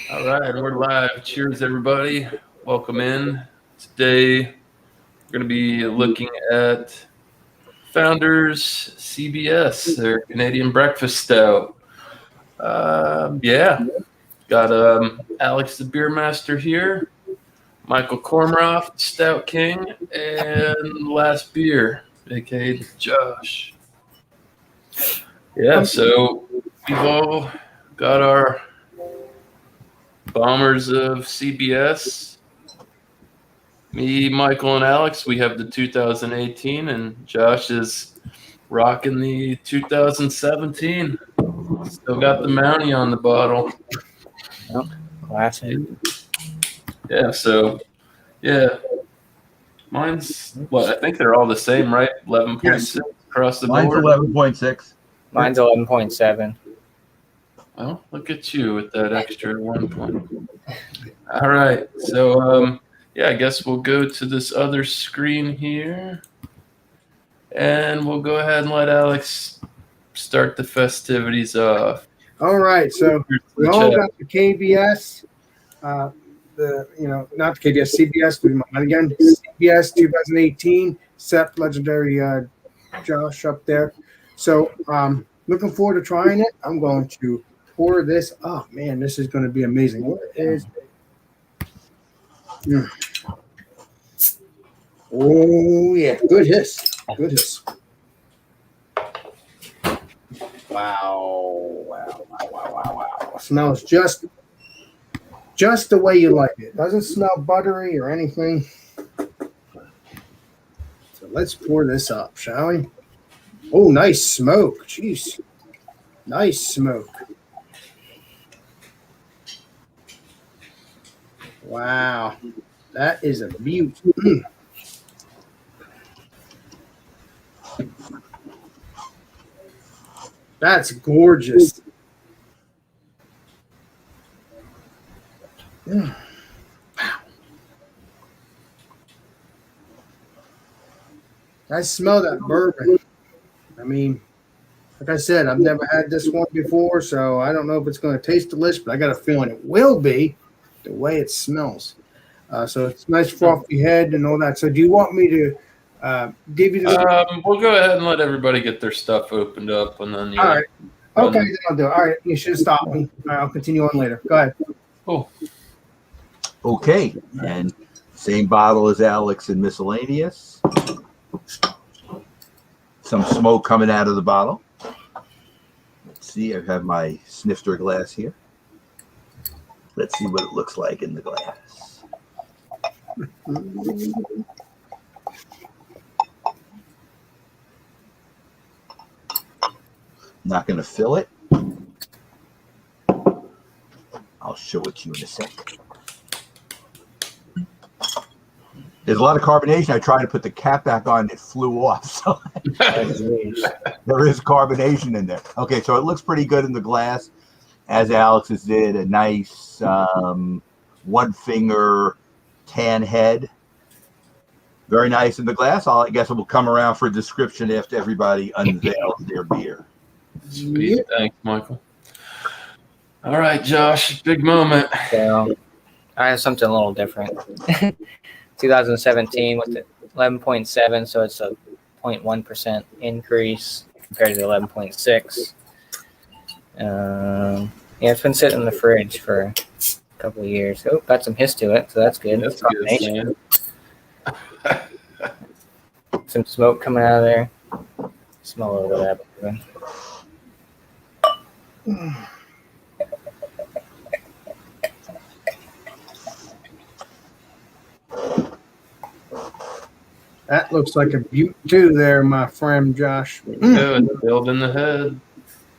All right, we're live. Cheers, everybody. Welcome in. Today, we're going to be looking at Founders CBS, their Canadian Breakfast Stout. Yeah, got Alex the Beer Master here, Michael Kormroff, Stout King, and Last Beer, aka Josh. Yeah, so we've all got our Bombers of CBS. Me, Michael, and Alex, we have the 2018, and Josh is rocking the 2017. Still got the Mountie on the bottle. Yep, classic. Yeah, so, yeah. Mine's, what, I think they're all the same, right? 11.6 across the Mine's board. 11.6. Mine's 11.7. Well, look at you with that extra 1 point. All right, so, yeah, I guess we'll go to this other screen here. And we'll go ahead and let Alex start the festivities off. All right, so we all got the KBS, not the KBS, CBS. Do mine again. CBS 2018, Seth legendary Josh up there. So looking forward to trying it. I'm going to pour this. Oh man, this is going to be amazing. What is? Oh yeah, good hiss. Good hiss. Wow. Smells just the way you like it. Doesn't smell buttery or anything. So let's pour this up, shall we? Oh, nice smoke. Jeez. Nice smoke. Wow. That is a beaut. That's gorgeous. Wow. I smell that bourbon. I mean, like I said, I've never had this one before, so I don't know if it's going to taste delicious, but I got a feeling it will be the way it smells. So it's nice frothy head and all that. So do you want me to give you the... We'll go ahead and let everybody get their stuff opened up, and then All right. Okay, then I'll do it. All right, you should have stopped me. All right, I'll continue on later. Go ahead. Cool. Okay, and same bottle as Alex and miscellaneous. Some smoke coming out of the bottle. Let's see, I have my snifter glass here. Let's see what it looks like in the glass. Not going to fill it. I'll show it to you in a sec. There's a lot of carbonation. I tried to put the cap back on, it flew off. So there is carbonation in there. Okay, so it looks pretty good in the glass, as Alex's did. A nice one finger tan head. Very nice in the glass. I guess it will come around for a description after everybody unveils their beer. Sweet. Thanks, Michael. All right, Josh, big moment. So I have something a little different. 2017 with the 11.7, so it's a 0.1% increase compared to the 11.6. Yeah, it's been sitting in the fridge for a couple of years. Oh, got some hiss to it, so that's good. That's good. Some smoke coming out of there. Smell a little bit of that. That looks like a beaut too there, my friend Josh. Good. Building the head.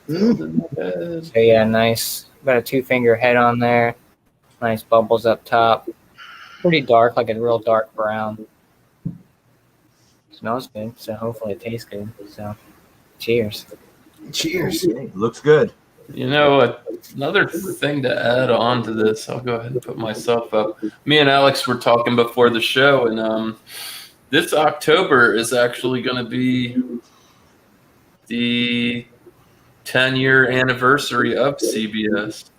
Building the head. So yeah, nice. Got a 2-finger head on there. Nice bubbles up top. Pretty dark, like a real dark brown. Smells good, so hopefully it tastes good. So cheers. Cheers. Okay, looks good. You know, another thing to add on to this, I'll go ahead and put myself up. Me and Alex were talking before the show, and this October is actually going to be the 10-year anniversary of CBS.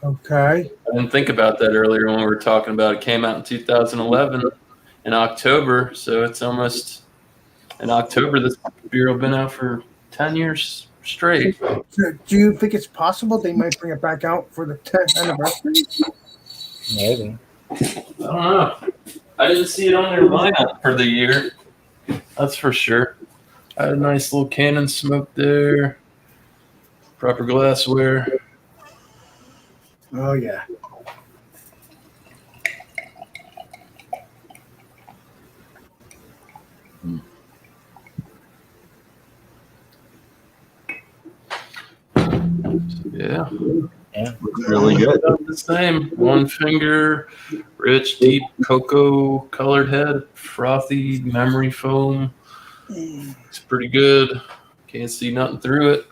Okay. I didn't think about that earlier when we were talking about it. Came out in 2011 in October, so it's almost in October. This beer will have been out for 10 years straight. So do you think it's possible they might bring it back out for the 10th anniversary? Maybe. I don't know. I didn't see it on their lineup for the year. That's for sure. I had a nice little cannon smoke there. Proper glassware. Oh yeah. Yeah. Looks really good. About the same. One finger, rich, deep cocoa colored head, frothy memory foam. It's pretty good. Can't see nothing through it.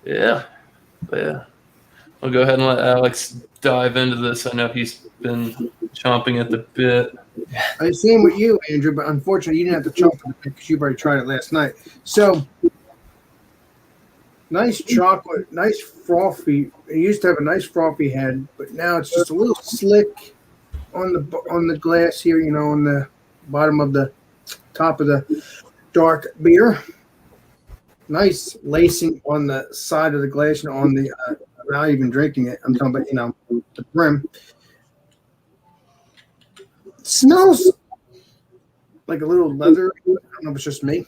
Yeah. I'll go ahead and let Alex dive into this. I know he's been chomping at the bit. I same with you, Andrew, but unfortunately you didn't have to chomp on it because you've already tried it last night. So nice chocolate, nice frothy. It used to have a nice frothy head, but now it's just a little slick on the glass here. You know, on the bottom of the top of the dark beer. Nice lacing on the side of the glass, and on the not even drinking it. I'm talking about the brim. It smells like a little leather. I don't know if it's just me,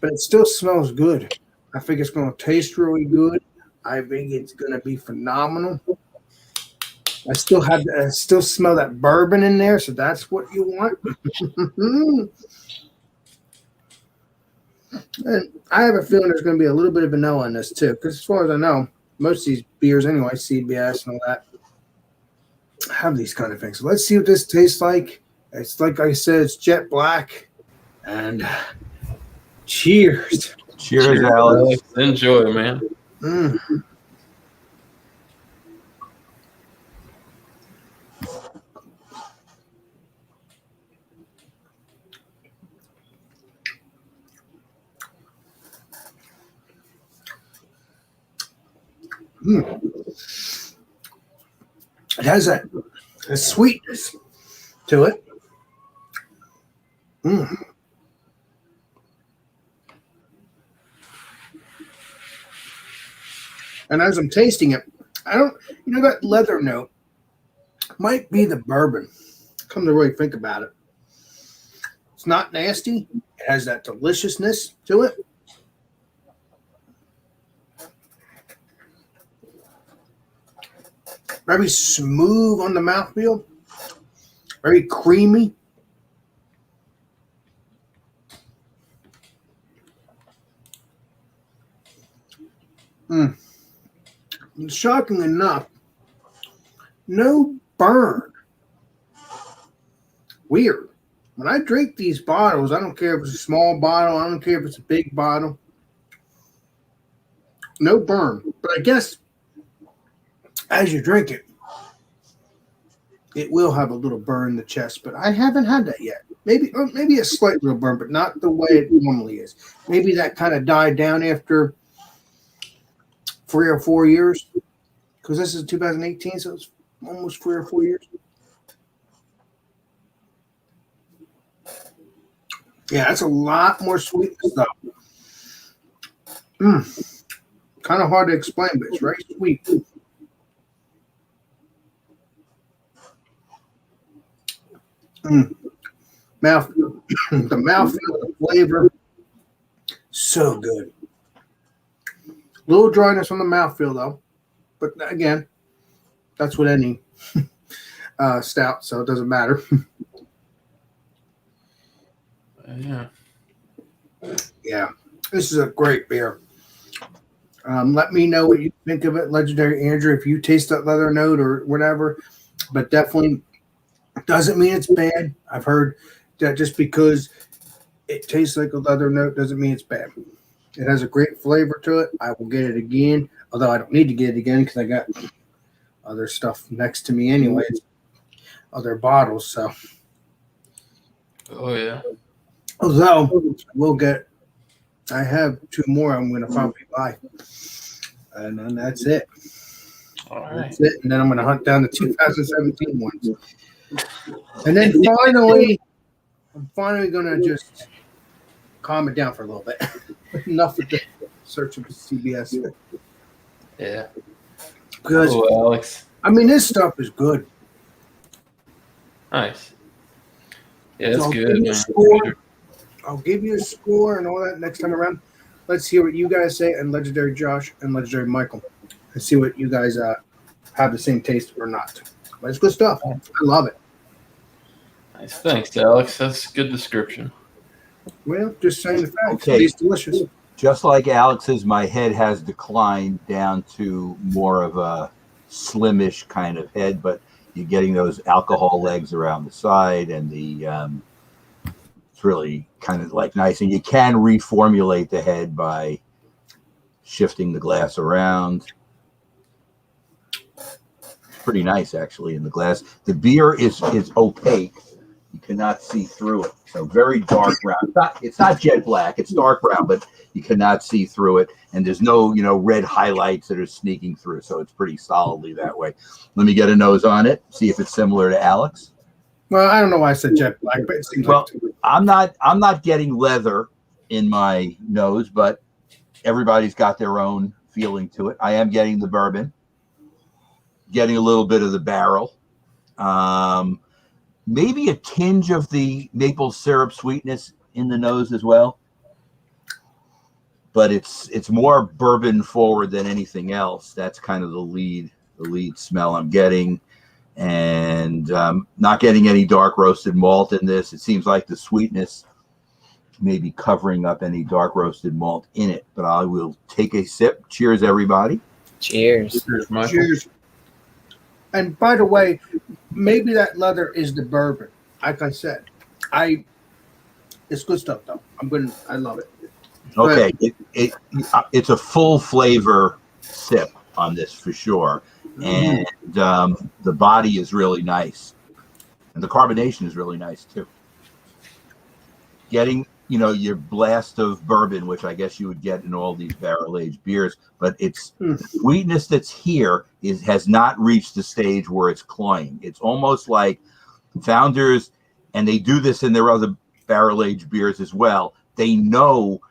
but it still smells good. I think it's going to taste really good. I think it's going to be phenomenal. I still smell that bourbon in there, so that's what you want. And I have a feeling there's going to be a little bit of vanilla in this too, because as far as I know, most of these beers anyway, CBS and all that, have these kind of things. So let's see what this tastes like. It's like I said, it's jet black. And cheers. Cheers, Alex. Enjoy, man. It has a sweetness to it. And as I'm tasting it, I don't, that leather note might be the bourbon. Come to really think about it. It's not nasty. It has that deliciousness to it. Very smooth on the mouthfeel. Very creamy. Shocking enough, no burn. Weird. When I drink these bottles, I don't care if it's a small bottle, I don't care if it's a big bottle. No burn. But I guess as you drink it, it will have a little burn in the chest, but I haven't had that yet. Maybe a slight little burn, but not the way it normally is. Maybe that kind of died down after 3 or 4 years, because this is 2018, so it's almost 3 or 4 years. Yeah, that's a lot more sweetness though. Kind of hard to explain, but it's very sweet. Mouth, the mouthfeel, the flavor, so good. A little dryness on the mouthfeel though, but again, that's what any stout, so it doesn't matter. Yeah, this is a great beer. Let me know what you think of it, Legendary Andrew, if you taste that leather note or whatever, but definitely doesn't mean it's bad. I've heard that just because it tastes like a leather note doesn't mean it's bad. It has a great flavor to it. I will get it again, although I don't need to get it again because I got other stuff next to me anyways, other bottles. So, Oh yeah. although I have 2 more I'm going to probably buy, and then that's it. All right. That's it. And then I'm going to hunt down the 2017 ones. And then finally, I'm finally going to just calm it down for a little bit. Enough with the search of CBS. Yeah. Because, Cool, Alex. I mean, this stuff is good. Nice. Yeah, that's So good, man. I'll give you a score and all that next time around. Let's hear what you guys say, and Legendary Josh and Legendary Michael, and see what you guys have the same taste or not. But it's good stuff. I love it. Nice. Thanks, Alex. That's a good description. Well, just saying the facts. Okay. It's delicious. Just like Alex's, my head has declined down to more of a slimish kind of head, but you're getting those alcohol legs around the side, and it's really kind of like nice. And you can reformulate the head by shifting the glass around. It's pretty nice, actually, in the glass. The beer is opaque. You cannot see through it. So very dark brown. It's not jet black. It's dark brown, but you cannot see through it. And there's no, red highlights that are sneaking through. So it's pretty solidly that way. Let me get a nose on it. See if it's similar to Alex. Well, I don't know why I said jet black, but it seems like I'm not getting leather in my nose, but everybody's got their own feeling to it. I am getting the bourbon, getting a little bit of the barrel. Maybe a tinge of the maple syrup sweetness in the nose as well, but it's more bourbon forward than anything else. That's kind of the lead smell I'm getting, and not getting any dark roasted malt in this. It seems like the sweetness may be covering up any dark roasted malt in it. But I will take a sip. Cheers, everybody. Cheers. Cheers, Michael. cheers. And by the way, maybe that leather is the bourbon. Like I said, it's good stuff though. I love it. Okay, it's a full flavor sip on this for sure, and the body is really nice, and the carbonation is really nice too. Getting your blast of bourbon, which I guess you would get in all these barrel-aged beers, but it's the sweetness that's here has not reached the stage where it's cloying. It's almost like Founders, and they do this in their other barrel-aged beers as well. They know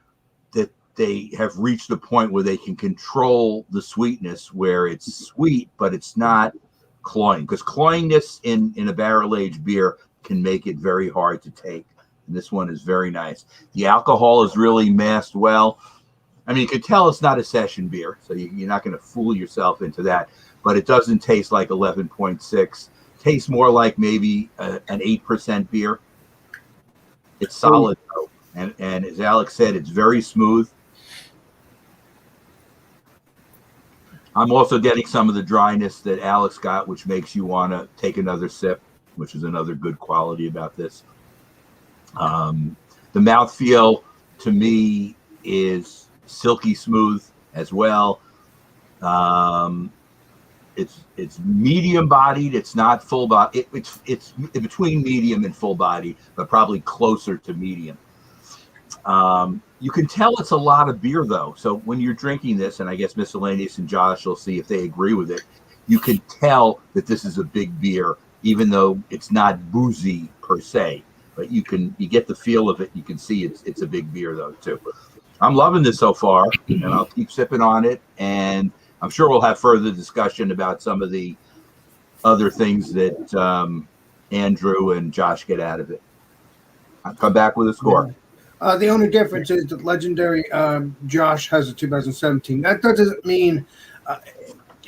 that they have reached a point where they can control the sweetness, where it's sweet, but it's not cloying. Because cloyingness in a barrel-aged beer can make it very hard to take. And this one is very nice. The alcohol is really masked well. I mean, you can tell it's not a session beer, so you're not going to fool yourself into that. But it doesn't taste like 11.6. Tastes more like maybe an 8% beer. It's solid, though. And as Alex said, it's very smooth. I'm also getting some of the dryness that Alex got, which makes you want to take another sip, which is another good quality about this. The mouthfeel to me is silky smooth as well. It's medium bodied. It's not full body. It's between medium and full body, but probably closer to medium. You can tell it's a lot of beer though. So when you're drinking this, and I guess Miscellaneous and Josh will see if they agree with it, you can tell that this is a big beer, even though it's not boozy per se. But you get the feel of it. You can see it's a big beer though too. I'm loving this so far, and I'll keep sipping on it. And I'm sure we'll have further discussion about some of the other things that Andrew and Josh get out of it. I'll come back with a score. The only difference is that Legendary Josh has a 2017. That doesn't mean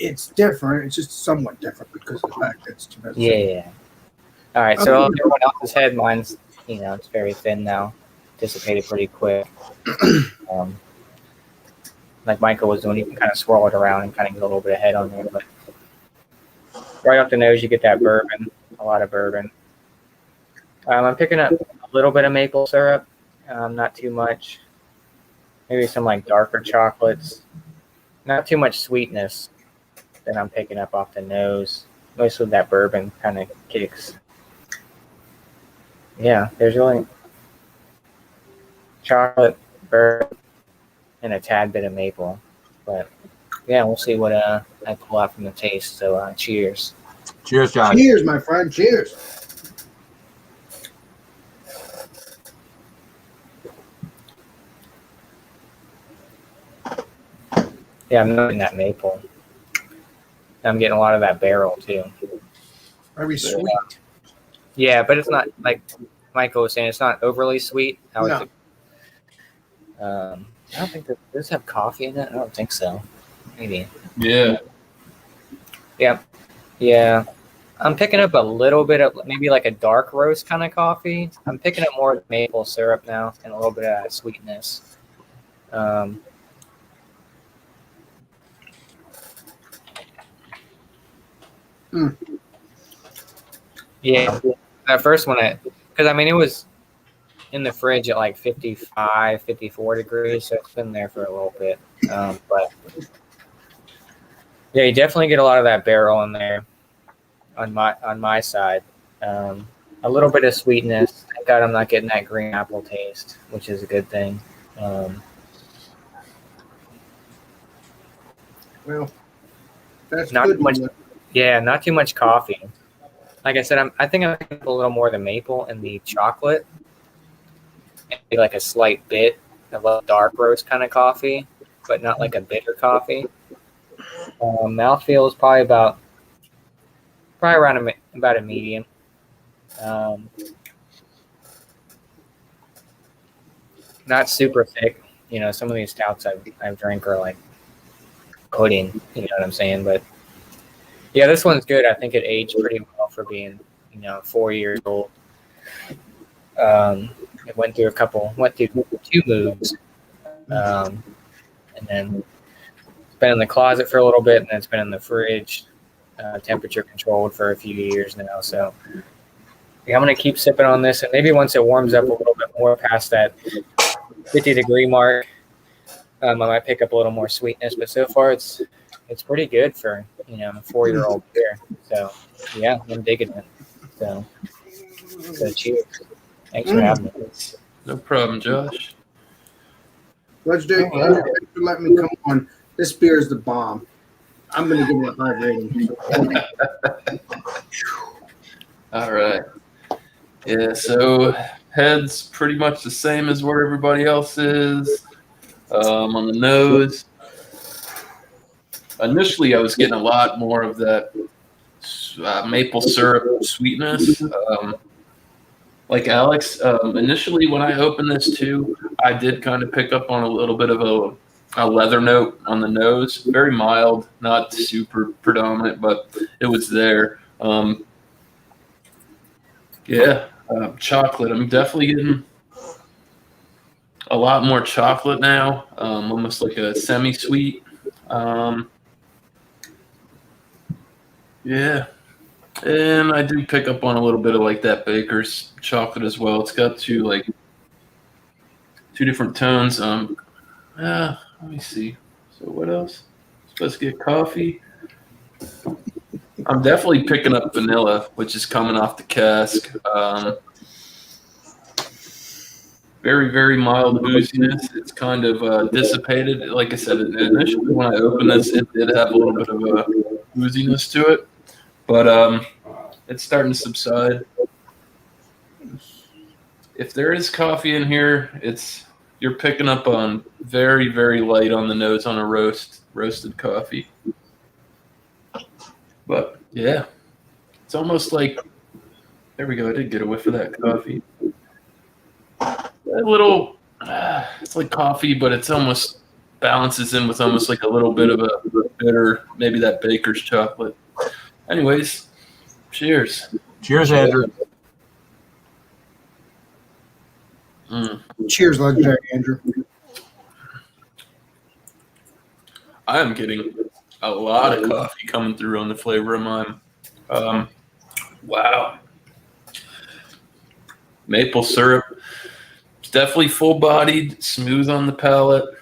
it's different. It's just somewhat different because of the fact that it's 2017. Yeah. All right, so everyone else's head, mine's, it's very thin now. Dissipated pretty quick. Like Michael was doing, you can kind of swirl it around and kind of get a little bit of head on there. But right off the nose, you get that bourbon, a lot of bourbon. I'm picking up a little bit of maple syrup, not too much. Maybe some like darker chocolates. Not too much sweetness that I'm picking up off the nose. Most of that bourbon kind of kicks. Yeah, there's really chocolate, bourbon, and a tad bit of maple. But yeah, we'll see what I pull out from the taste. So cheers. Cheers, John. Cheers, my friend. Cheers. Yeah, I'm not getting that maple. I'm getting a lot of that barrel too. Very sweet. Yeah, but it's not like Michael was saying. It's not overly sweet. I No. don't think that does it have coffee in it. I don't think so. Maybe. Yeah. Yeah. I'm picking up a little bit of maybe like a dark roast kind of coffee. I'm picking up more maple syrup now and a little bit of that sweetness. Yeah, that first one, because I mean, it was in the fridge at like 55, 54 degrees, so it's been there for a little bit. But yeah, you definitely get a lot of that barrel in there on my side. A little bit of sweetness. Thank God I'm not getting that green apple taste, which is a good thing. Well, that's Not good. much. Yeah, not too much coffee. Like I said, I think I'm picking up a little more of the maple and the chocolate. Maybe like a slight bit of a dark roast kind of coffee, but not like a bitter coffee. Mouthfeel is probably around about a medium. Not super thick. You know, some of these stouts I've drank are like pudding. You know what I'm saying? But yeah, this one's good. I think it aged pretty well for being 4 years old. It went through two moves, and then it's been in the closet for a little bit, and then it's been in the fridge, temperature controlled for a few years now. So yeah, I'm gonna keep sipping on this, and maybe once it warms up a little bit more past that 50-degree mark, I might pick up a little more sweetness. But so far, it's pretty good for a 4-year-old beer. So yeah, I'm digging it. So cheers. Thanks for having me. No problem, Josh. Legendary Andrew, thanks for letting me come on. This beer is the bomb. I'm going to give it a high rating. All right. Yeah, so head's pretty much the same as where everybody else is. On the nose, initially I was getting a lot more of that maple syrup sweetness. Like Alex, initially when I opened this too, I did kind of pick up on a little bit of a leather note on the nose. Very mild, not super predominant, but it was there. Chocolate. I'm definitely getting a lot more chocolate now, almost like a semi-sweet. Yeah. And I do pick up on a little bit of like that baker's chocolate as well. It's got two different tones. Let me see. So what else? Supposed to get coffee. I'm definitely picking up vanilla, which is coming off the cask. Very, very mild booziness. It's kind of dissipated. Like I said, initially when I opened this, it did have a little bit of a booziness to it. But it's starting to subside. If there is coffee in here, you're picking up on very, very light on the nose on a roasted coffee. But yeah, it's almost like, there we go. I did get a whiff of that coffee. A little, it's like coffee, but it's almost balances in with almost like a little bit of a bitter, maybe that baker's chocolate. Anyways, cheers. Cheers, Andrew. Cheers, Legendary Andrew. I am getting a lot of coffee coming through on the flavor of mine. Wow. Maple syrup. It's definitely full-bodied, smooth on the palate.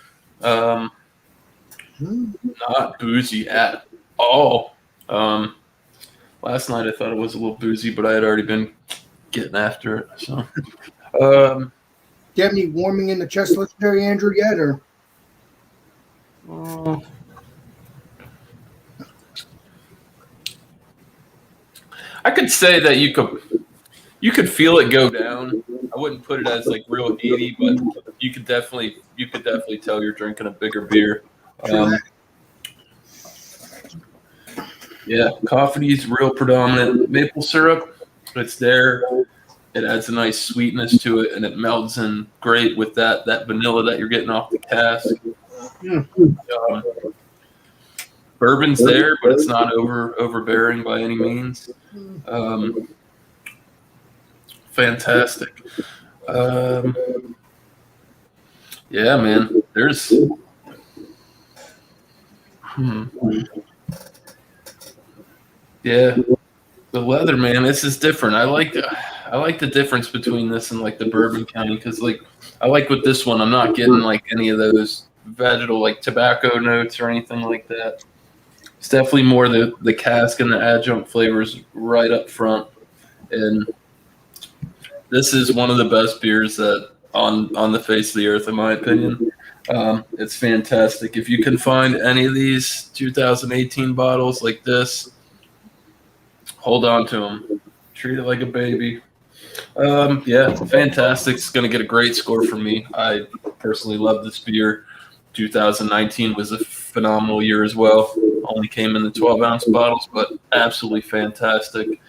Not boozy at all. Last night I thought it was a little boozy, but I had already been getting after it. So, Do you have any warming in the chest, Legendary Andrew, yet? Or I could say that you could feel it go down. I wouldn't put it as like real heaty, but you could definitely tell you're drinking a bigger beer. Yeah, coffee is real predominant. Maple syrup, it's there. It adds a nice sweetness to it, and it melds in great with that vanilla that you're getting off the cask. Bourbon's there, but it's not overbearing by any means. Fantastic. Yeah, man. There's. Yeah, the leather, man. This is different. I like the difference between this and like the Bourbon County because like I like with this one, I'm not getting like any of those vegetal like tobacco notes or anything like that. It's definitely more the cask and the adjunct flavors right up front, and this is one of the best beers that on the face of the earth, in my opinion. It's fantastic. If you can find any of these 2018 bottles like this, hold on to them. Treat it like a baby. Yeah, fantastic. It's going to get a great score from me. I personally love this beer. 2019 was a phenomenal year as well. Only came in the 12-ounce bottles, but absolutely fantastic.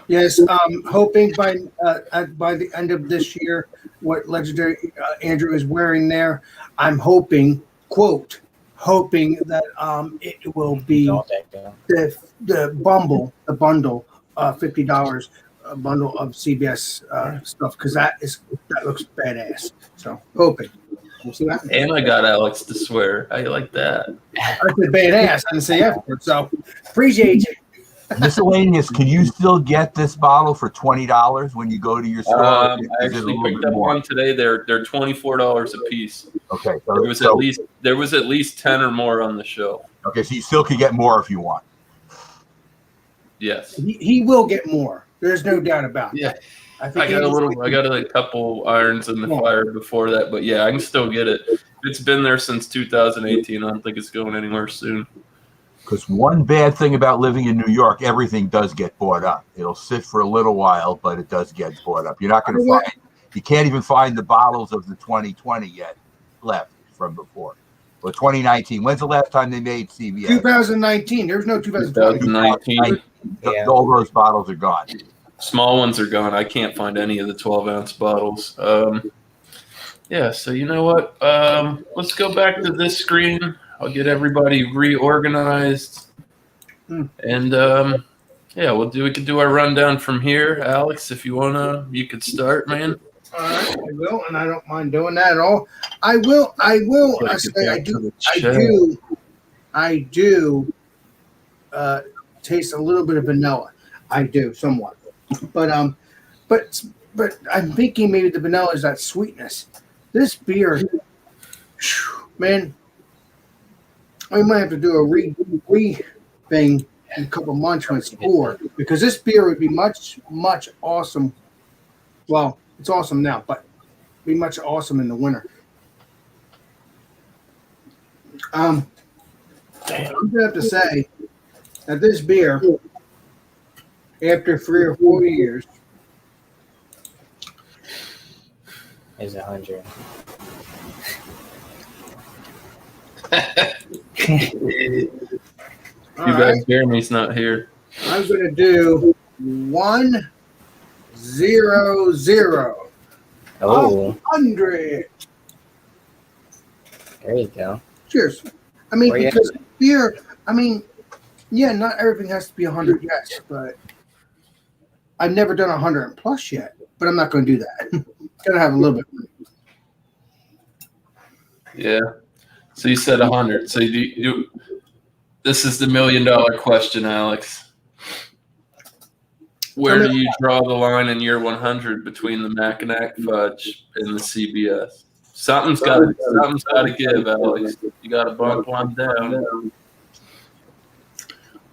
Yes, hoping by the end of this year, what legendary Andrew is wearing there, I'm hoping, quote, hoping that it will be the bundle, $50 a bundle of CBS stuff because that looks badass. So hoping. We'll see what happens. And I got Alex to swear. How you like that? I said badass. I didn't say effort. So appreciate you. Miscellaneous, can you still get this bottle for $20 when you go to your store? I actually picked up one today. They're $24 a piece. Okay, so there was at least 10 or more on the shelf. Okay, so you still could get more if you want. Yes, he will get more. There's no doubt about it. Yeah, I got a couple irons in the fire before that, but yeah, I can still get it. It's been there since 2018. I don't think it's going anywhere soon. Because one bad thing about living in New York, everything does get bought up. It'll sit for a little while, but it does get bought up. You're not going to you can't even find the bottles of the 2020 yet left from before. Or 2019. When's the last time they made CBS? 2019. There's no 2020. 2019. Yeah. All those bottles are gone. Small ones are gone. I can't find any of the 12-ounce bottles. Yeah, so you know what? Let's go back to this screen. I'll get everybody reorganized, and yeah, we could do our rundown from here. Alex, if you wanna, you could start, man. All right, I will, and I don't mind doing that at all. I will. I do taste a little bit of vanilla. I do somewhat, but I'm thinking maybe the vanilla is that sweetness. This beer, man. We might have to do a re thing in a couple months when it's poor because this beer would be much awesome. Well, it's awesome now, but be much awesome in the winter. I'm gonna have to say that this beer, after 3 or 4 years, is 100. Too bad Jeremy's not here. I'm gonna do 100. Oh, 100. There you go. Cheers. I mean, because beer. I mean, yeah, not everything has to be 100. Yes, but I've never done 100 plus yet. But I'm not going to do that. Gotta have a little bit. Yeah. So you said 100. So this is the $1 million question, Alex. Where do you draw the line in year 100 between the Mackinac Fudge and the CBS? Something's got to give, Alex. You got to bump one down.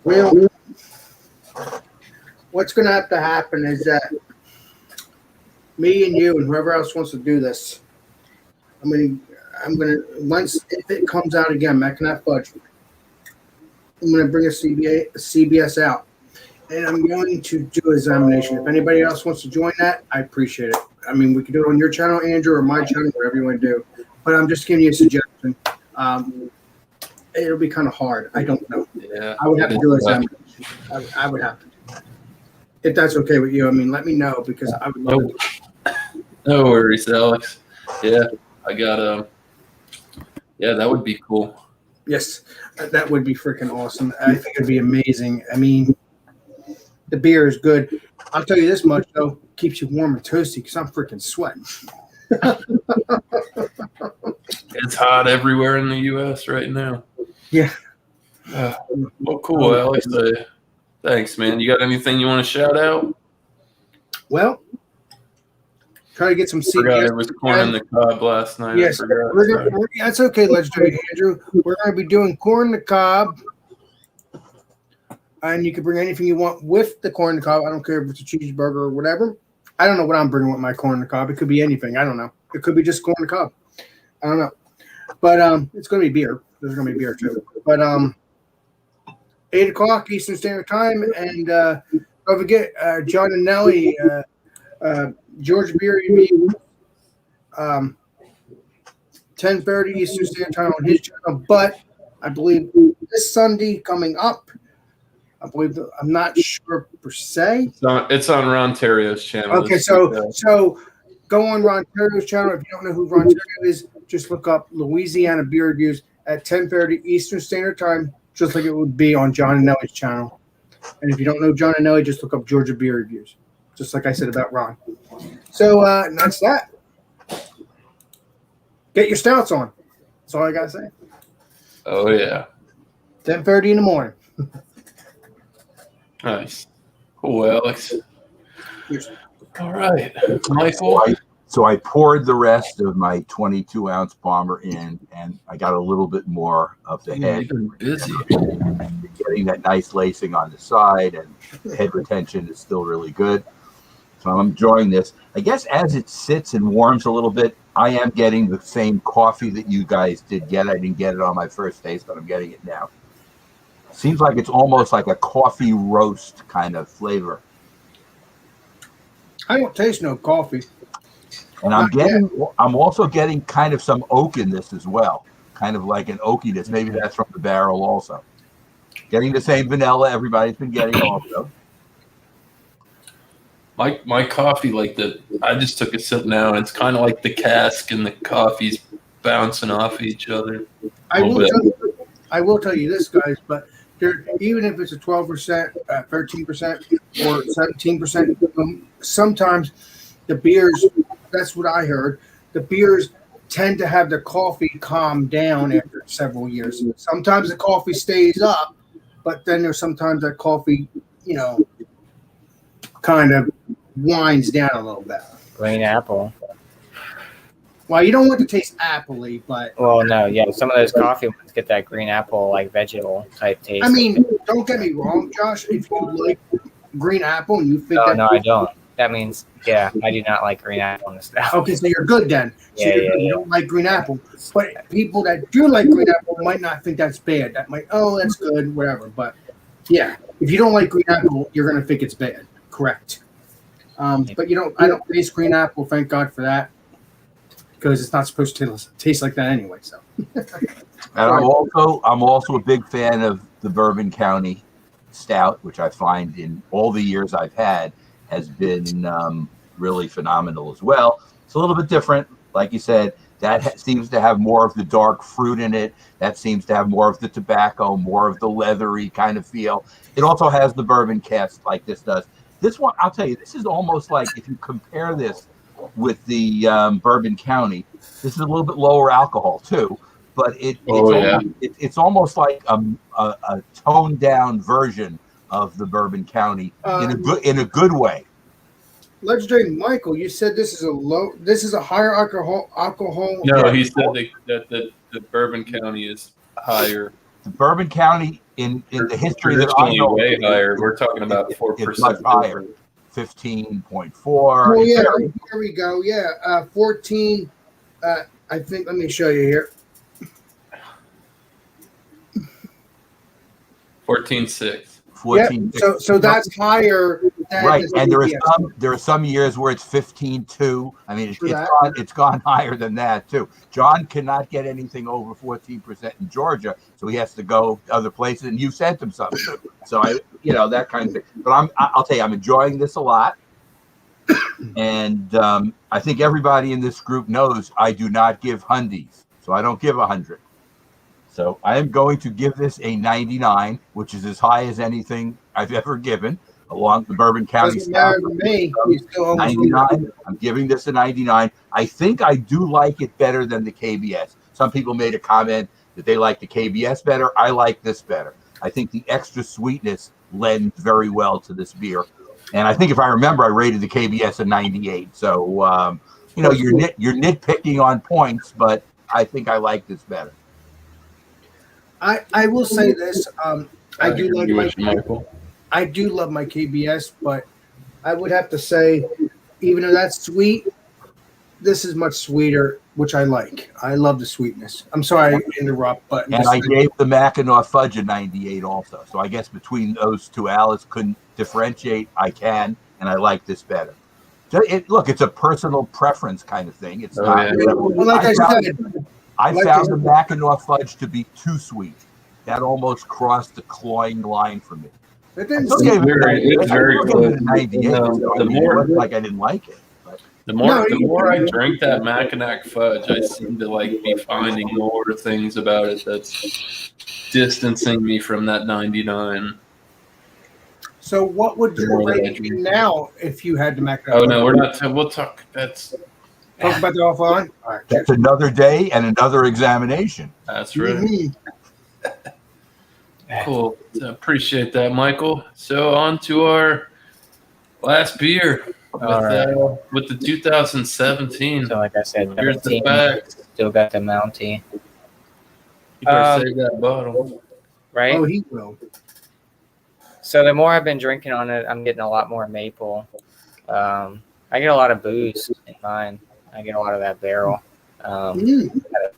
Well, what's going to have to happen is that me and you and whoever else wants to do this, I'm gonna once if it comes out again, Mackinac Fudge. I'm going to bring a CBS out, and I'm going to do an examination. If anybody else wants to join that, I appreciate it. I mean, we can do it on your channel, Andrew, or my channel, whatever you want to do. But I'm just giving you a suggestion. It'll be kind of hard. I don't know. Yeah, I would have to do an examination. I would have to do that. If that's okay with you, I mean, let me know because I would love it. No worries, Alex. Yeah, I got yeah, that would be cool. Yes, that would be freaking awesome. I think it'd be amazing. I mean, the beer is good. I'll tell you this much though, keeps you warm and toasty because I'm freaking sweating. It's hot everywhere in the U.S. right now. Yeah. Well, cool, Alex. Thanks, man. You got anything you want to shout out? Well, try to get some Forgot CBS. it was corn in the cob last night. Yes, that's okay, Legendary Andrew. We're going to be doing corn in the cob, and you can bring anything you want with the corn in the cob. I don't care if it's a cheeseburger or whatever. I don't know what I'm bringing with my corn in the cob. It could be anything. I don't know. It could be just corn in the cob. I don't know. But it's going to be beer. There's going to be beer too. But 8 o'clock Eastern Standard Time, and don't forget John and Nelly, George Beer Review, 10:30 Eastern Standard Time on his channel. But I believe this Sunday coming up, I'm not sure per se. It's on Ron Terrio's channel. Okay, so go on Ron Terrio's channel. If you don't know who Ron Terrio is, just look up Louisiana Beer Reviews at 10:30 Eastern Standard Time, just like it would be on John and Nelly's channel. And if you don't know John and Nelly, just look up Georgia Beer Reviews, just like I said about Ron. So that's that. Get your stouts on. That's all I gotta say. Oh yeah. 10:30 in the morning. Nice. Cool, Alex. Cheers. All right, Michael. So I poured the rest of my 22-ounce bomber in, and I got a little bit more of the head. You've been busy. Getting that nice lacing on the side, and head retention is still really good. So I'm enjoying this. I guess as it sits and warms a little bit, I am getting the same coffee that you guys did get. I didn't get it on my first taste, but I'm getting it now. Seems like it's almost like a coffee roast kind of flavor. I don't taste no coffee. And I'm also getting kind of some oak in this as well. Kind of like an oakiness. Maybe that's from the barrel also. Getting the same vanilla everybody's been getting also. My coffee, I just took a sip now, and it's kind of like the cask and the coffee's bouncing off each other. I will tell you this, guys, but even if it's a 12%, 13%, or 17%, sometimes the beers, that's what I heard, the beers tend to have the coffee calm down after several years. Sometimes the coffee stays up, but then there's sometimes that coffee, kind of winds down a little bit. Green apple. Well, you don't want to taste appley, but Well, no, yeah, some of those coffee ones get that green apple, like vegetable type taste. I mean, don't get me wrong, Josh. If you like green apple and you think no, I don't. That means, yeah, I do not like green apple in the stuff. Okay, so you're good then. So Yeah. You don't like green apple. But people that do like green apple might not think that's bad. That might, that's good, whatever. But yeah, if you don't like green apple, you're gonna think it's bad. Correct. But I don't taste green apple, thank God for that. Because it's not supposed to taste like that anyway. So And I'm also a big fan of the Bourbon County Stout, which I find in all the years I've had has been really phenomenal as well. It's a little bit different, like you said. That seems to have more of the dark fruit in it. That seems to have more of the tobacco, more of the leathery kind of feel. It also has the bourbon cast like this does. This one, I'll tell you, this is almost like if you compare this with the Bourbon County, this is a little bit lower alcohol too, but it's almost like a toned down version of the Bourbon County in a good way. Legendary Michael, you said this is a higher alcohol. No, he said that the Bourbon County is higher. The Bourbon County in the history that I know, way higher. We're talking about 4%. It's much higher. 15.4. Oh yeah, here we go. Yeah, 14. I think. Let me show you here. 14.6. 14. So that's higher than Right, the and CBS. there are some years where it's 15.2. I mean, True that. it's gone higher than that too. John cannot get anything over 14% in Georgia, so he has to go other places. And you sent him something too, so that kind of thing. But I'll tell you, I'm enjoying this a lot, and I think everybody in this group knows I do not give hundies, so I don't give 100. So I am going to give this a 99, which is as high as anything I've ever given along the Bourbon County Doesn't staff. matter to me. You still almost 99. I'm giving this a 99. I think I do like it better than the KBS. Some people made a comment that they like the KBS better. I like this better. I think the extra sweetness lends very well to this beer. And I think if I remember, I rated the KBS a 98. So, you're nitpicking on points, but I think I like this better. I will say this. I do agree like with you, Michael. I do love my KBS, but I would have to say, even though that's sweet, this is much sweeter, which I like. I love the sweetness. I'm sorry to interrupt, but And I gave the Mackinac Fudge a 98 also. So I guess between those two, Alice couldn't differentiate. I can, and I like this better. So it's a personal preference kind of thing. It's not. Yeah. well, like I said, I like found I the Mackinac Fudge to be too sweet. That almost crossed the cloying line for me. it I didn't still seem- gave it a 98. It's very I still gave it a close. 98. The It wasn't like I didn't like it. But The No, more I drink that Mackinac Fudge, I seem to be finding more things about it that's distancing me from that 99. So, what would The your more that I rating be drink. now if you had the Mac? Oh no, we're not. We'll talk. That's Talk about that offline. All right. that's another day and another examination. right. Mhm. Cool. Appreciate that, Michael. So on to our last beer with the 2017. So like I said, Here's the 17, facts. still got the Mountie, You better save that bottle. right? Oh, he will. So the more I've been drinking on it, I'm getting a lot more maple. I get a lot of booze in mine. I get a lot of that barrel. You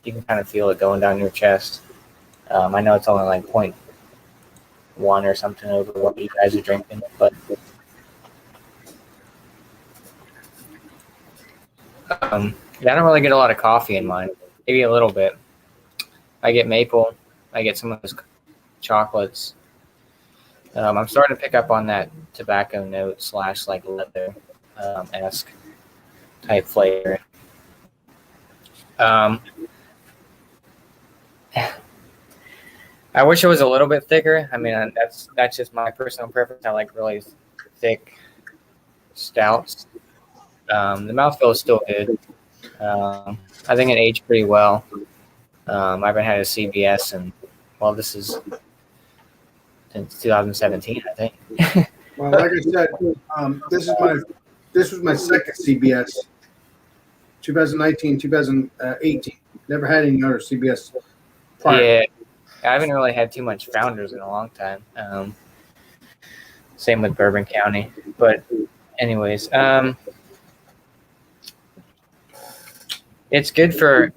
can kind of feel it going down your chest. I know it's only like 0.1 or something over what you guys are drinking, but I don't really get a lot of coffee in mine. Maybe a little bit. I get maple. I get some of those chocolates. I'm starting to pick up on that tobacco note / like leather esque type flavor. I wish it was a little bit thicker. I mean, that's just my personal preference. I like really thick stouts. The mouthfeel is still good. I think it aged pretty well. I haven't had a CBS, and well, this is since 2017, I think. Well, like I said, this was my second CBS. 2019, 2018. Never had any other CBS prior. Yeah, I haven't really had too much Founders in a long time. Same with Bourbon County. But anyways, it's good for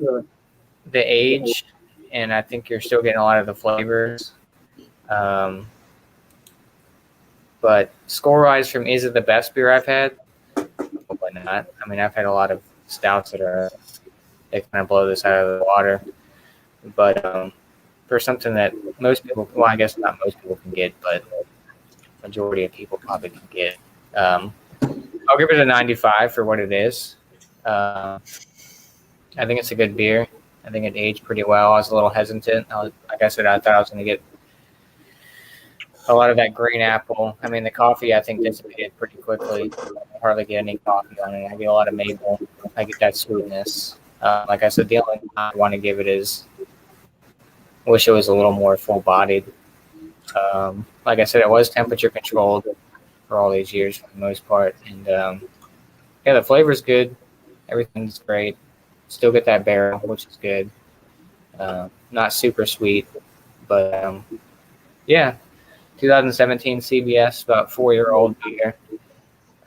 the age, and I think you're still getting a lot of the flavors. But score-wise, from is it the best beer I've had? Probably not. I mean, I've had a lot of stouts that kind of blow this out of the water. But for something that most people, well, I guess not most people can get, but majority of people probably can get, I'll give it a 95 for what it is. I think it's a good beer. I think it aged pretty well. I was a little hesitant. Like I said, I thought I was going to get a lot of that green apple. I mean, the coffee, I think, dissipated pretty quickly. I hardly get any coffee on it. I get a lot of maple. I get that sweetness. Like I said, the only thing I want to give it is wish it was a little more full-bodied. Like I said, it was temperature controlled for all these years for the most part. And, yeah, the flavor's good. Everything's great. Still get that barrel, which is good. Not super sweet, but, yeah. 2017 CBS, about 4-year-old beer.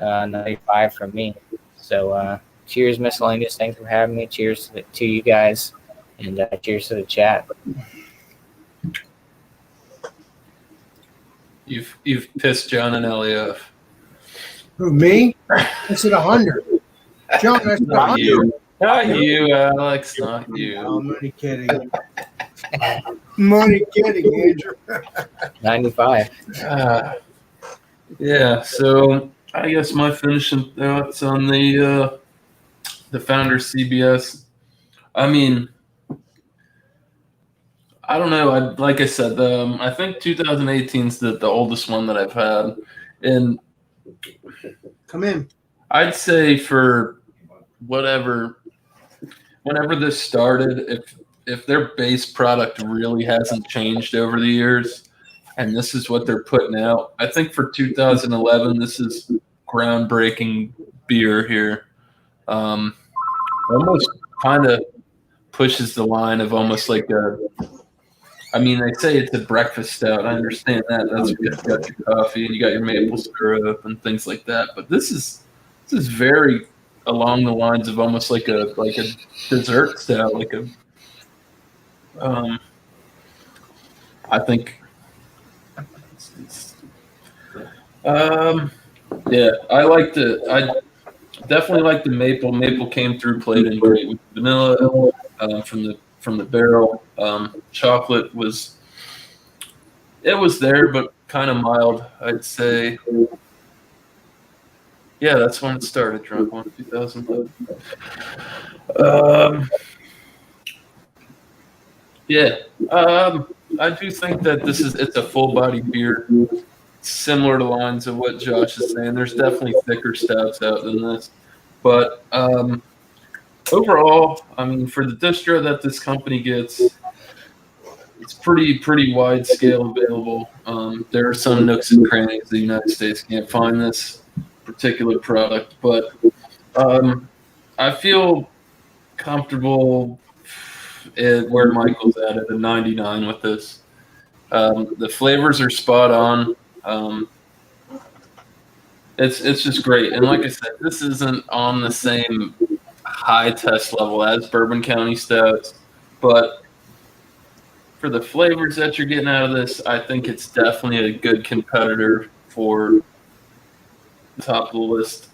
95 from me. So cheers, Miscellaneous. Thanks for having me. Cheers to you guys. And cheers to the chat. You've pissed John and Ellie off. Who, me? I said 100. John, I said Not 100. you. Not you, Alex. Not you. I'm only kidding. I'm only kidding, Andrew. 95. Yeah. So I guess my finishing thoughts on the founder CBS. I mean, I don't know. Like I said, I think 2018 is the oldest one that I've had, and Come in. I'd say for whenever this started, if their base product really hasn't changed over the years, and this is what they're putting out, I think for 2011 this is groundbreaking beer here. Almost kind of pushes the line of almost like a. I mean, they say it's a breakfast stout. I understand that. That's where you got your coffee and you got your maple syrup and things like that. But this is very along the lines of almost like a dessert stout, like a. I think. Yeah, I definitely like the maple. Maple came through, played in great with vanilla from the barrel. Chocolate was there, but kind of mild, I'd say. Yeah, that's when it started. Drunk one, 2011. Yeah, I do think that it's a full body beer, similar to lines of what Josh is saying. There's definitely thicker stouts out than this, but overall, I mean, for the distro that this company gets, it's pretty wide scale available. There are some nooks and crannies the United States can't find this particular product, but I feel comfortable at where Michael's at a 99 with this. The flavors are spot on. It's just great, and like I said, this isn't on the same high test level as Bourbon County Stouts, but for the flavors that you're getting out of this, I think it's definitely a good competitor for the top of the list.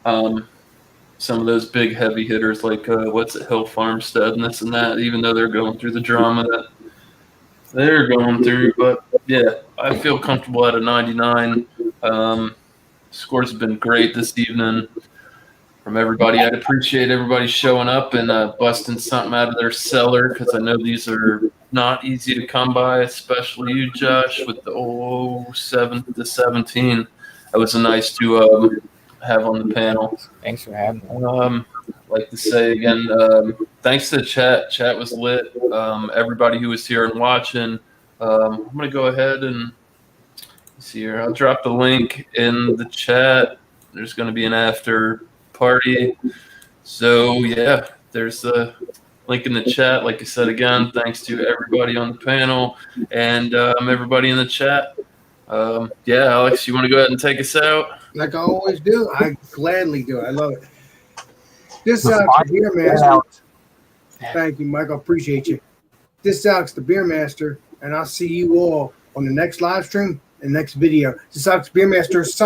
Some of those big heavy hitters like Hill Farmstead and this and that, even though they're going through the drama that they're going through. But yeah, I feel comfortable at a 99. Scores have been great this evening from everybody. I'd appreciate everybody showing up and busting something out of their cellar, because I know these are not easy to come by, especially you, Josh, with the 07 to 17. That was nice to have on the panel. Thanks for having me. I'd like to say again, thanks to the chat. Chat was lit. Everybody who was here and watching. I'm going to go ahead and see here. I'll drop the link in the chat. There's going to be an after party. So, yeah, there's a link in the chat. Like I said, again, thanks to everybody on the panel and everybody in the chat. Yeah, Alex, you want to go ahead and take us out? Like I always do. I gladly do. I love it. This is Alex, the Beer Master. Thank you, Michael. Appreciate you. This is Alex, the Beer Master, and I'll see you all on the next live stream and next video. This is Alex, Beer Master.